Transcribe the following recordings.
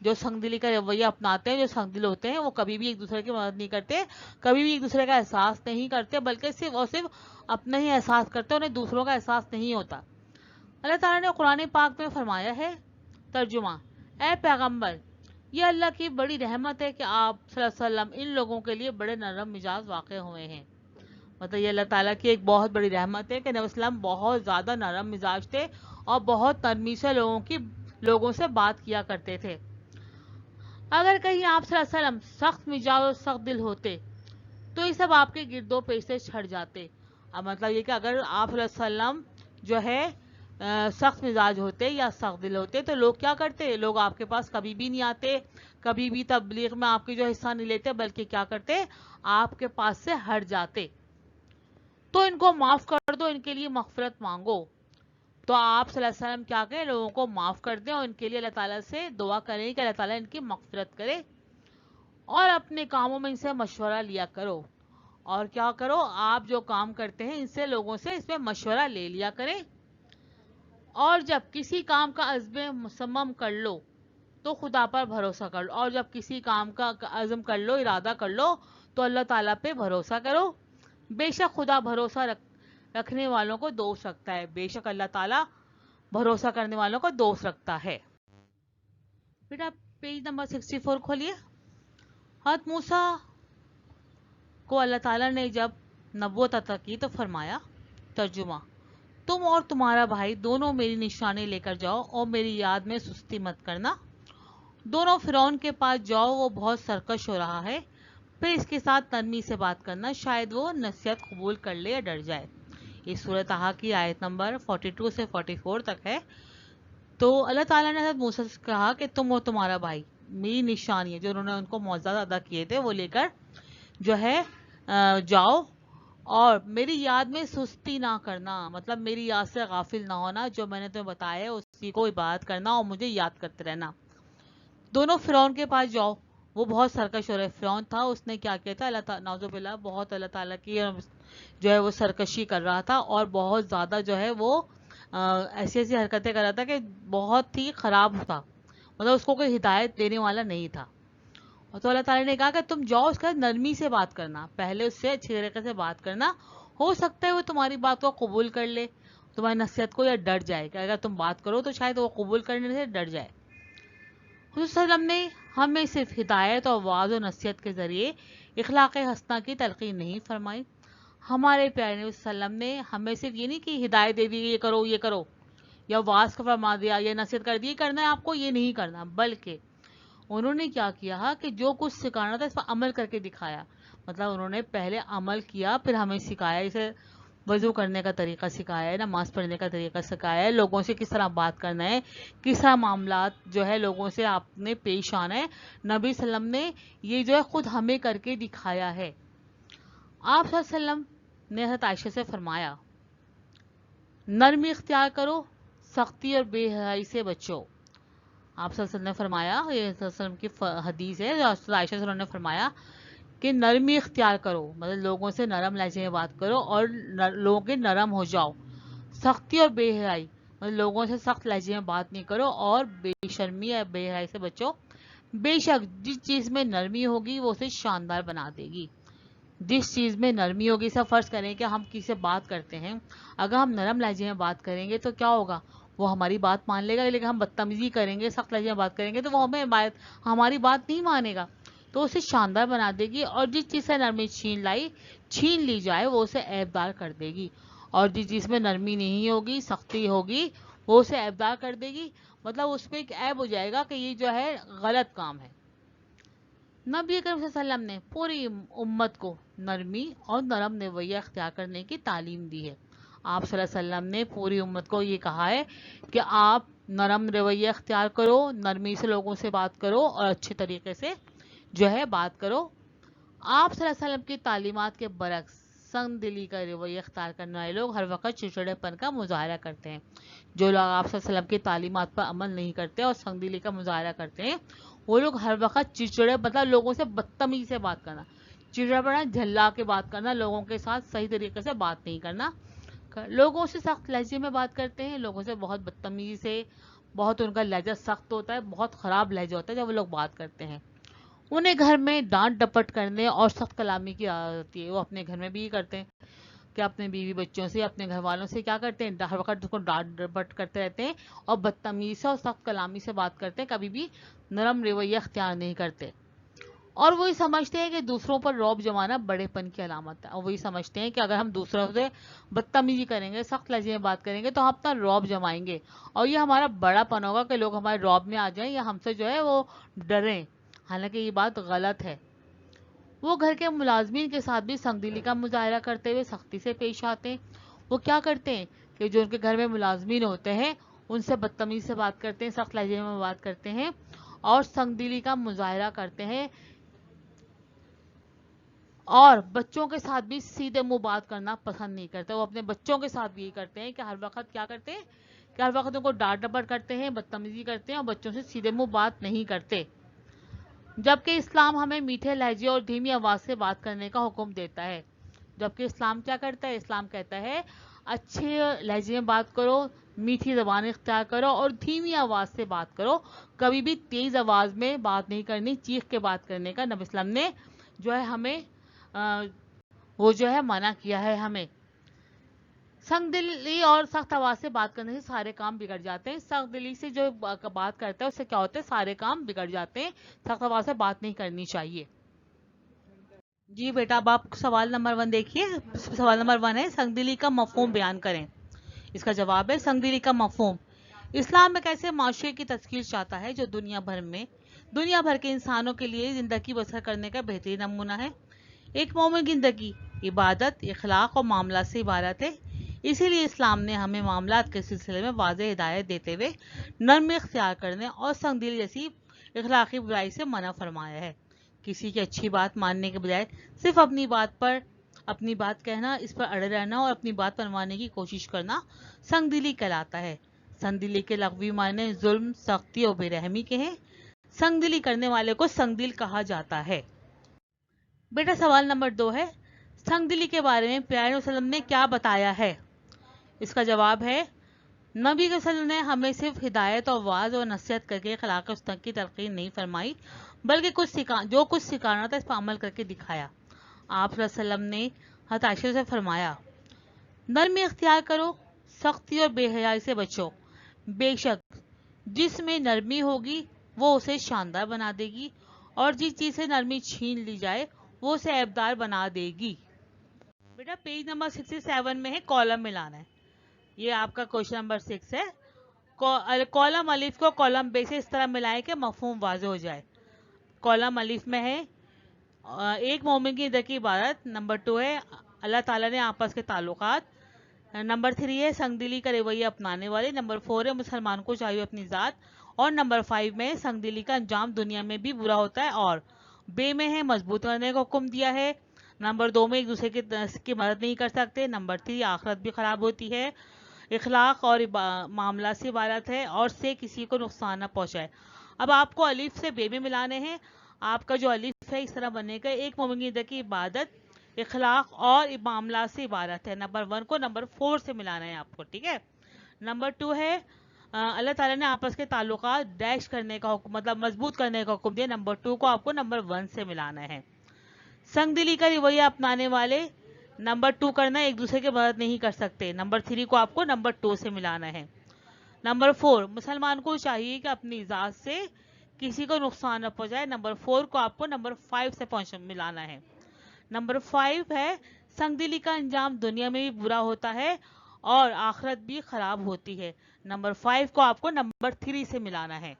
جو سنگ دلی کا رویہ اپناتے ہیں، جو سنگ دل ہوتے ہیں، وہ کبھی بھی ایک دوسرے کی مدد نہیں کرتے، کبھی بھی ایک دوسرے کا احساس نہیں کرتے، بلکہ صرف اور صرف اپنا ہی احساس کرتے ہیں، انہیں دوسروں کا احساس نہیں ہوتا۔ اللہ تعالیٰ نے قرآن پاک میں فرمایا ہے، ترجمہ: اے پیغمبر، یہ اللہ کی بڑی رحمت ہے کہ آپ صلی اللہ علیہ وسلم ان لوگوں کے لیے بڑے نرم مزاج واقع ہوئے ہیں۔ مطلب یہ اللہ تعالیٰ کی ایک بہت بڑی رحمت ہے کہ نبی اسلام بہت زیادہ نرم مزاج تھے اور بہت نرمی سے لوگوں سے بات کیا کرتے تھے۔ اگر کہیں آپ صلی اللہ علیہ وسلم سخت مزاج اور سخت دل ہوتے تو یہ سب آپ کے گرد و پیش سے چھٹ جاتے۔ اب مطلب یہ کہ اگر آپ صلی اللہ علیہ وسلم جو ہے سخت مزاج ہوتے یا سخت دل ہوتے تو لوگ کیا کرتے؟ لوگ آپ کے پاس کبھی بھی نہیں آتے، کبھی بھی تبلیغ میں آپ کی جو حصہ نہیں لیتے، بلکہ کیا کرتے؟ آپ کے پاس سے ہٹ جاتے۔ تو ان کو معاف کر دو، ان کے لیے مغفرت مانگو۔ تو آپ صلی اللہ علیہ وسلم کیا کریں؟ لوگوں کو معاف کر دیں اور ان کے لیے اللہ تعالیٰ سے دعا کریں کہ اللہ تعالیٰ ان کی مغفرت کرے، اور اپنے کاموں میں ان سے مشورہ لیا کرو۔ اور کیا کرو؟ آپ جو کام کرتے ہیں ان سے لوگوں سے اس میں مشورہ لے لیا کریں، اور جب کسی کام کا عزم مصمم کر لو تو خدا پر بھروسہ کر لو، اور جب کسی کام کا عزم کر لو، ارادہ کر لو، تو اللہ تعالیٰ پہ بھروسہ کرو۔ بے شک خدا بھروسہ رکھنے والوں کو دوست رکھتا ہے، بے شک اللہ تعالیٰ بھروسہ کرنے والوں کو دوست رکھتا ہے۔ بیٹا پیج نمبر 64 کھولیے۔ حضرت موسیٰ کو اللہ تعالیٰ نے جب نبوت عطا کی تو فرمایا، ترجمہ: تم اور تمہارا بھائی دونوں میری نشانی لے کر جاؤ اور میری یاد میں سستی مت کرنا۔ دونوں فرعون کے پاس جاؤ، وہ بہت سرکش ہو رہا ہے، پھر اس کے ساتھ نرمی سے بات کرنا، شاید وہ نصیحت قبول کر لے یا ڈر جائے۔ یہ سورہ طٰہٰ کی آیت نمبر 42 سے 44 تک ہے۔ تو اللہ تعالیٰ نے حضرت موسیٰ سے کہا کہ تم اور تمہارا بھائی میری نشانی ہے، جو انہوں نے ان کو معجزات ادا کیے تھے، وہ لے کر جو ہے جاؤ، اور میری یاد میں سستی نہ کرنا، مطلب میری یاد سے غافل نہ ہونا، جو میں نے تمہیں بتایا ہے اسی کو عبادت کرنا اور مجھے یاد کرتے رہنا۔ دونوں فرعون کے پاس جاؤ، وہ بہت سرکش ہو رہے۔ فرعون تھا، اس نے کیا کیا تھا؟ اللہ تعالیٰ نعوذ باللہ بہت اللہ تعالیٰ کی جو ہے وہ سرکشی کر رہا تھا، اور بہت زیادہ جو ہے وہ ایسی ایسی حرکتیں کر رہا تھا کہ بہت ہی خراب تھا، مطلب اس کو کوئی ہدایت دینے والا نہیں تھا۔ اور تو اللہ تعالیٰ نے کہا کہ تم جاؤ، اس کا نرمی سے بات کرنا، پہلے اس سے اچھی طریقے سے بات کرنا، ہو سکتا ہے وہ تمہاری بات کو قبول کر لے، تمہاری نصیحت کو، یا ڈر جائے کہ اگر تم بات کرو تو شاید وہ قبول کرنے سے ڈر جائے۔ حضور صلی اللہ علیہ وسلم نے ہمیں صرف ہدایت اور وعظ و نصیحت کے ذریعے اخلاق حسنہ کی تلقین نہیں فرمائی۔ ہمارے پیارے نبی صلی اللہ علیہ وسلم نے ہمیں صرف یہ نہیں کہ ہدایت دے دی یہ کرو یہ کرو، یا وعظ کا فرما دیا یا نصیحت کر دی کرنا ہے آپ کو، یہ نہیں کرنا، بلکہ انہوں نے کیا کیا کہ جو کچھ سکھانا تھا اس پر عمل کر کے دکھایا۔ مطلب انہوں نے پہلے عمل کیا، پھر ہمیں سکھایا، اسے وضو کرنے کا طریقہ سکھایا ہے، نماز پڑھنے کا طریقہ سکھایا ہے، لوگوں سے کس طرح بات کرنا ہے، کس طرح معاملات جو ہے لوگوں سے آپ نے پیش آنا ہے۔ نبی صلی اللہ علیہ وسلم نے یہ جو ہے خود ہمیں کر کے دکھایا ہے۔ آپ صلی اللہ علیہ وسلم نے حضرت عائشہ سے فرمایا، نرمی اختیار کرو، سختی اور بے حیائی سے بچو۔ آپ صلی اللہ علیہ وسلم نے فرمایا، یہ صلی اللہ علیہ وسلم کی حدیث ہے، عائشہ سے انہوں نے فرمایا کہ نرمی اختیار کرو، مطلب لوگوں سے نرم لہجے میں بات کرو اور لوگوں کے نرم ہو جاؤ۔ سختی اور بے حیائی، مطلب لوگوں سے سخت لہجے میں بات نہیں کرو، اور بے شرمی یا بے حیائی سے بچو۔ بے شک جس چیز میں نرمی ہوگی وہ اسے شاندار بنا دے گی۔ جس چیز میں نرمی ہوگی، سب فرض کریں کہ ہم کسی سے بات کرتے ہیں، اگر ہم نرم لہجے میں بات کریں گے تو کیا ہوگا؟ وہ ہماری بات مان لے گا، لیکن ہم بدتمیزی کریں گے، سخت لہجے میں بات کریں گے تو وہ ہماری بات نہیں مانے گا، تو اسے شاندار بنا دے گی۔ اور جس چیز سے نرمی چھین لی جائے وہ اسے عیبدار کر دے گی، اور جس چیز میں نرمی نہیں ہوگی، سختی ہوگی، وہ اسے عیبدار کر دے گی، مطلب اس پہ ایک عیب ہو جائے گا کہ یہ جو ہے غلط کام ہے۔ نبی کریم صلی اللہ علیہ وسلم نے پوری امت کو نرمی اور نرم رویہ اختیار کرنے کی تعلیم دی ہے۔ آپ صلی اللہ علیہ وسلم نے پوری امت کو یہ کہا ہے کہ آپ نرم رویہ اختیار کرو، نرمی سے لوگوں سے بات کرو اور اچھے طریقے سے جو ہے بات کرو۔ آپ صلی اللہ علیہ وسلم کی تعلیمات کے برعکس سنگ دلی کا رویہ اختیار کرنے والے لوگ ہر وقت چڑچڑے پن کا مظاہرہ کرتے ہیں۔ جو لوگ آپ صلی اللہ علیہ وسلم کی تعلیمات پر عمل نہیں کرتے اور سنگ دلی کا مظاہرہ کرتے ہیں، وہ لوگ ہر وقت چڑچڑے، مطلب لوگوں سے بدتمیزی سے بات کرنا، چڑچڑا پڑنا، جھلا کے بات کرنا، لوگوں کے ساتھ صحیح طریقے سے بات نہیں کرنا، لوگوں سے سخت لہجے میں بات کرتے ہیں، لوگوں سے بہت بدتمیزی سے بہت ان کا لہجہ سخت ہوتا ہے، بہت خراب لہجہ ہوتا ہے جب وہ لوگ بات کرتے ہیں. انہیں گھر میں ڈانٹ ڈپٹ کرنے اور سخت کلامی کی عادت ہوتی ہے. وہ اپنے گھر میں بھی کرتے ہیں کہ اپنے بیوی بچوں سے، اپنے گھر والوں سے کیا کرتے ہیں، ہر وقت اس کو ڈانٹ ڈپٹ کرتے رہتے ہیں اور بدتمیزی سے اور سخت کلامی سے بات کرتے ہیں، کبھی بھی نرم رویہ اختیار نہیں کرتے. اور وہی سمجھتے ہیں کہ دوسروں پر رعب جمانا بڑے پن کی علامت ہے. اور وہی سمجھتے ہیں کہ اگر ہم دوسروں سے بدتمیزی کریں گے، سخت لہجے میں بات کریں گے تو ہم اپنا رعب جمائیں گے اور یہ ہمارا بڑا پن ہوگا کہ لوگ ہمارے رعب میں آ جائیں یا ہم سے جو ہے وہ ڈریں. حالانکہ یہ بات غلط ہے. وہ گھر کے ملازمین کے ساتھ بھی سنگدلی کا مظاہرہ کرتے ہوئے سختی سے پیش آتے ہیں. وہ کیا کرتے ہیں کہ جو ان کے گھر میں ملازمین ہوتے ہیں ان سے بدتمیزی سے بات کرتے ہیں، سخت لہجے میں بات کرتے ہیں اور سنگدلی کا مظاہرہ کرتے ہیں. اور بچوں کے ساتھ بھی سیدھے منہ بات کرنا پسند نہیں کرتے. وہ اپنے بچوں کے ساتھ بھی یہ کرتے ہیں کہ ہر وقت کیا کرتے ہیں کہ ہر وقت ان کو ڈانٹ ڈپٹ کرتے ہیں، بدتمیزی کرتے ہیں اور بچوں سے سیدھے منہ بات نہیں کرتے. جبکہ اسلام ہمیں میٹھے لہجے اور دھیمی آواز سے بات کرنے کا حکم دیتا ہے. جبکہ اسلام کیا کرتا ہے، اسلام کہتا ہے اچھے لہجے میں بات کرو، میٹھی زبان اختیار کرو اور دھیمی آواز سے بات کرو. کبھی بھی تیز آواز میں بات نہیں کرنی، چیخ کے بات کرنے کا نبی اسلام نے جو ہے ہمیں وہ جو ہے منع کیا ہے ہمیں. سنگ دلی اور سخت آواز سے بات کرنے سے سارے کام بگڑ جاتے ہیں. سخت دلی سے جو بات کرتا ہے اس سے کیا ہوتا ہے، سارے کام بگڑ جاتے ہیں. سخت آواز سے بات نہیں کرنی چاہیے. جی بیٹا، اب آپ سوال نمبر 1 دیکھیے. سوال نمبر 1 ہے سنگ دلی کا مفہوم بیان کریں. اس کا جواب ہے سنگ دلی کا مفہوم. اسلام ایک ایسے معاشرے کی تشکیل چاہتا ہے جو دنیا بھر کے انسانوں کے لیے زندگی بسر کرنے کا بہترین نمونہ ہے. ایک مومن کی زندگی عبادت، اخلاق اور معاملات سے عبارت ہے. اسی لیے اسلام نے ہمیں معاملات کے سلسلے میں واضح ہدایت دیتے ہوئے نرمی اختیار کرنے اور سنگ دل جیسی اخلاقی برائی سے منع فرمایا ہے. کسی کی اچھی بات ماننے کے بجائے صرف اپنی بات کہنا، اس پر اڑے رہنا اور اپنی بات منوانے کی کوشش کرنا سنگ دلی کہلاتا ہے. سنگ دلی کے لغوی معنی ظلم، سختی اور بے رحمی کے ہیں. سنگ دلی کرنے والے کو سنگ دل کہا جاتا ہے. بیٹا سوال نمبر 2 ہے سنگ دلی کے بارے میں پیارے وسلم نے کیا بتایا ہے. اس کا جواب ہے نبی صلی اللہ علیہ وسلم نے ہمیں صرف ہدایت اور واعظ اور نصیحت کر کے اخلاق مستقیم کی تلقین نہیں فرمائی، بلکہ جو کچھ سکھانا تھا اس پر عمل کر کے دکھایا. آپ صلی اللہ علیہ وسلم نے حضرت عائشہ سے فرمایا نرمی اختیار کرو، سختی اور بے حیائی سے بچو. بے شک جس میں نرمی ہوگی وہ اسے شاندار بنا دے گی اور جس چیز سے نرمی چھین لی جائے وہ اسے عیبدار بنا دے گی. بیٹا پیج نمبر 67 میں ہے کالم ملانا ہے. یہ آپ کا کوشچن نمبر 6 ہے. کالم الف کو کالم بے سے اس طرح ملائے کہ مفہوم واضح ہو جائے. کالم الف میں ہے ایک مومن کی زندگی عبادت. نمبر 2 ہے اللہ تعالیٰ نے آپس کے تعلقات. نمبر 3 ہے سنگ دلی کا رویہ اپنانے والے. نمبر 4 ہے مسلمان کو چاہیے اپنی ذات. اور نمبر 5 میں سنگ دلی کا انجام دنیا میں بھی برا ہوتا ہے اور بے میں ہے مضبوط کرنے کا حکم دیا ہے. نمبر 2 میں ایک دوسرے کی مدد نہیں کر سکتے. نمبر 3 آخرت بھی خراب ہوتی ہے. اخلاق اور معاملات سے عبارت ہے اور سے کسی کو نقصان نہ پہنچائے. اب آپ کو الف سے بے میں ملانے ہیں. آپ کا جو الف ہے اس طرح بنے گا ایک مومن کی زندگی عبادت، اخلاق اور معاملات سے عبارت ہے. نمبر 1 کو نمبر 4 سے ملانا ہے آپ کو، ٹھیک ہے. نمبر 2 ہے اللہ تعالیٰ نے آپس کے تعلقات ڈیش کرنے کا حکم مطلب مضبوط کرنے کا حکم دیا. نمبر 2 کو آپ کو نمبر 1 سے ملانا ہے. سنگ دلی کا رویہ اپنانے والے نمبر 2 کرنا ایک دوسرے کی مدد نہیں کر سکتے. نمبر 3 کو آپ کو نمبر 2 سے ملانا ہے. نمبر 4 مسلمان کو چاہیے کہ اپنی ذات سے کسی کو نقصان نہ پہنچائے. نمبر 4 کو آپ کو نمبر 5 سے ملانا ہے. نمبر 5 ہے سنگ دلی کا انجام دنیا میں بھی برا ہوتا ہے اور آخرت بھی خراب ہوتی ہے. نمبر 5 کو آپ کو نمبر 3 سے ملانا ہے.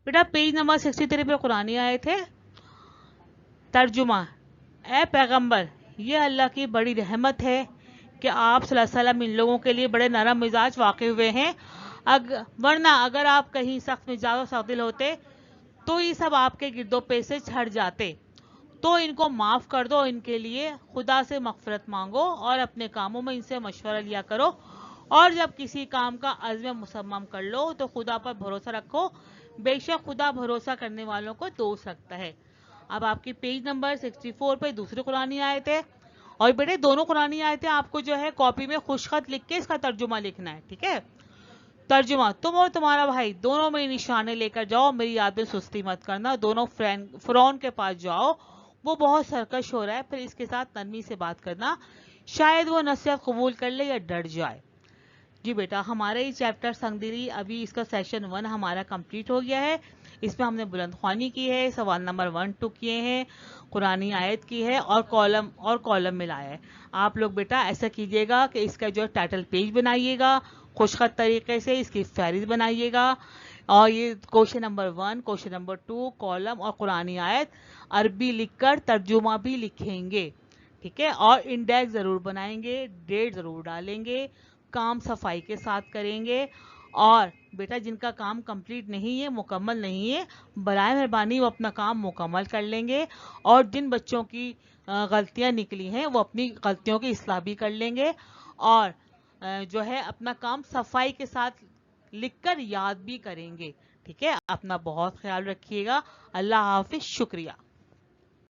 بیٹا پیج نمبر 63 پہ قرآنی آئے تھے. ترجمہ اے پیغمبر یہ اللہ کی بڑی رحمت ہے کہ آپ صلی اللہ علیہ وسلم ان لوگوں کے لیے بڑے نرم مزاج واقع ہوئے ہیں. ورنہ اگر آپ کہیں سخت مزاج اور سخت دل ہوتے تو یہ سب آپ کے گرد و پیش سے چھٹ جاتے. تو ان کو معاف کر دو، ان کے لیے خدا سے مغفرت مانگو اور اپنے کاموں میں ان سے مشورہ لیا کرو. اور جب کسی کام کا عزم مصمم کر لو تو خدا پر بھروسہ رکھو، بے شک خدا بھروسہ کرنے والوں کو دوست رکھتا ہے. اب آپ کی پیج نمبر 64 پہ دوسری قرآنی آیت ہے. اور بیٹے دونوں قرآنی آیتیں آپ کو جو ہے کاپی میں خوش خط لکھ کے اس کا ترجمہ لکھنا ہے، ٹھیک ہے. ترجمہ: تم اور تمہارا بھائی دونوں میں نشانے لے کر جاؤ، میری یاد میں سستی مت کرنا، دونوں فرعون کے پاس جاؤ، وہ بہت سرکش ہو رہا ہے، پھر اس کے ساتھ نرمی سے بات کرنا، شاید وہ نصیحت قبول کر لے یا ڈر جائے۔ جی بیٹا، ہمارا یہ چیپٹر سنگ دلی ابھی اس کا سیشن 1 ہمارا کمپلیٹ ہو گیا ہے۔ اس میں ہم نے بلند خوانی کی ہے، سوال نمبر 1 2 کیے ہیں، قرآنی آیت کی ہے، اور کالم ملایا ہے۔ آپ لوگ بیٹا ایسا کیجئے گا کہ اس کا جو ٹائٹل پیج بنائیے گا، خوشخط طریقے سے اس کی فہرست بنائیے گا، اور یہ question number 1، question number 2، column اور قرآنی آیت عربی لکھ کر ترجمہ بھی لکھیں گے، ٹھیک ہے، اور انڈیکس ضرور بنائیں گے، ڈیٹ ضرور ڈالیں گے، کام صفائی کے ساتھ کریں گے۔ اور بیٹا جن کا کام کمپلیٹ نہیں ہے، مکمل نہیں ہے، برائے مہربانی وہ اپنا کام مکمل کر لیں گے، اور جن بچوں کی غلطیاں نکلی ہیں وہ اپنی غلطیوں کی اصلاح بھی کر لیں گے، اور جو ہے اپنا کام صفائی کے ساتھ لکھ کر یاد بھی کریں گے، ٹھیک ہے۔ اپنا بہت خیال رکھیے گا۔ اللہ حافظ، شکریہ۔